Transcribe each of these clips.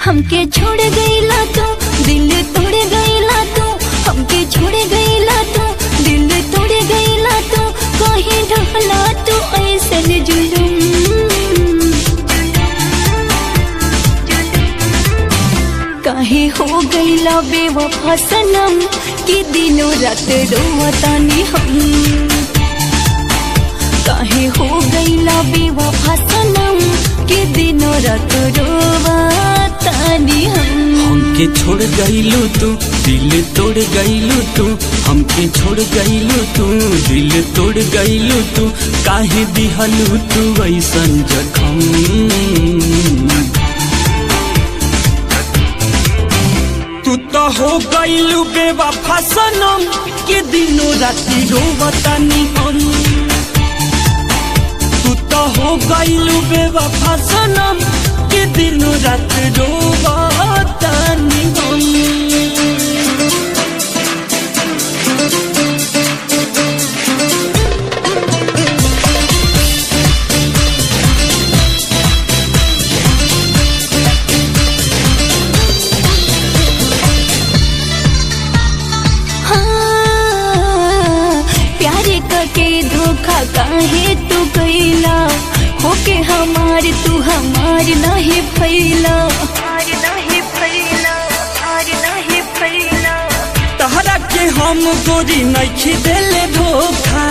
हमके छोड़ गईला तू, दिल तोड़ गईला तू, हमके छोड़ गईला तू, दिल तोड़ गईला तू, कहीं ढहला तू ऐसन जुलूम। काहे हो गईला बेवफा सनम कि दिनों रात रोवतानी हम। काहे हो गईला बेवफा सनम कि दिनों रात रोवतानी हम। हमके छोड़ गईलू तू, दिल तोड़ गईलू तू, हमके छोड़ गईलू तू, दिल तोड़ गईलू तू, काहे दिहलू तू ऐसन जखम। तू तो हो गईलू बेवफा सनम कि दिनों राती रोवतानी हम। तू तो हो गईलू बेवफा सनम कि दिनों रात रोवतानी हम। धोखा काहे तू गईला, होके हमार तू हमार नहीं भइला। तहरा के हम गोरी नहीं देले धोखा,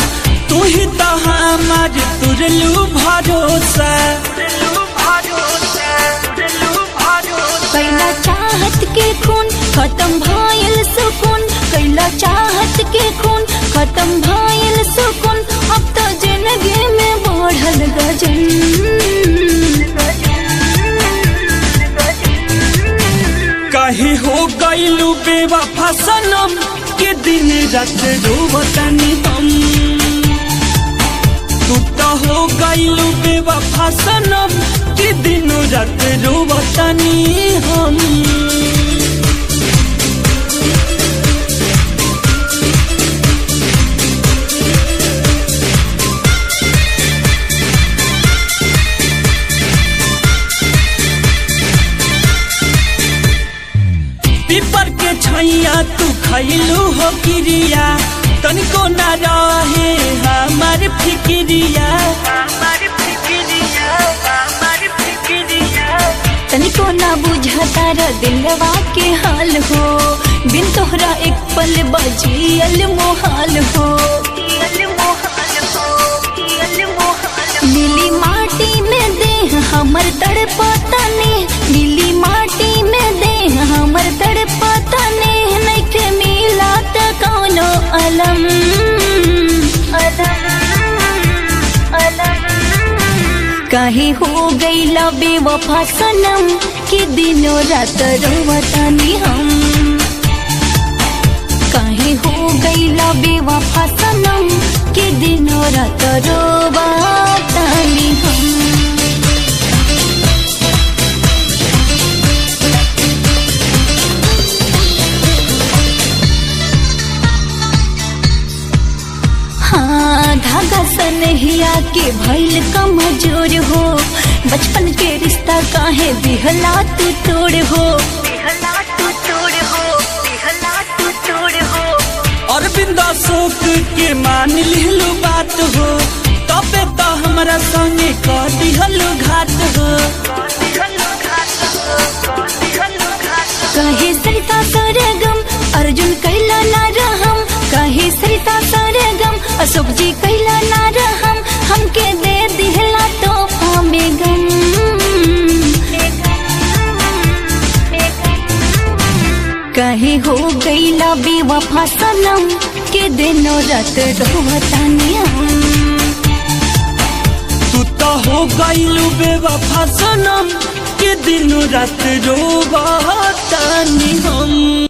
तू ही तो हमार तुरलू भरोसा। कैला चाहत के खून खत्म भइल सुकून, कैला चाहत के खून खत्म भइल सुकून, अब तो जिंदगी में बढ़ल गजन। काहे हो गईलू बेवफा सनम कि दिन रात रोवतानी हम। तू तो हो गईलू बेवफा सनम कि दिन रात रोवतानी हम। पीपर के छैया तू खैलू हो किरिया, तनिको ना रहे हमार फिकिरिया। तनिको ना बुझता र दिलवा के हाल हो, बिन तोहरा एक पल बजियल मोहाल हो। नीली माटी में देह हमर तड़पताने, नीली माटी में देह हमर तड़पताने, नइखे मिला त कौनो अलम। काहे हो गईला बेवफा सनम कि दिनों रात रोवतानी हम। काहे हो गईला बेवफा सनम कि दिनों रात रोवतानी हम। हाँ, धागा सनहिया के भइल कमजोर हो, बचपन के रिश्ता काहे दिहला तू तोड़ हो। अरविंद अशोक के मान लिहलू बात हो, तबे तो हमरा संगे कह दिहलू घात हो। कहे सरिता सरगम अर्जुन कैला ना रहम, कहे सरिता सरगम अशोक जी कैला ना रहम, हमके दे दिहला तो हमें गम। कहे हो गईला बेवफा सनम के दिनों रात रोवतानी हम। तू तो हो गईलू बेवफा सनम कि दिन रात रोवतानी हम।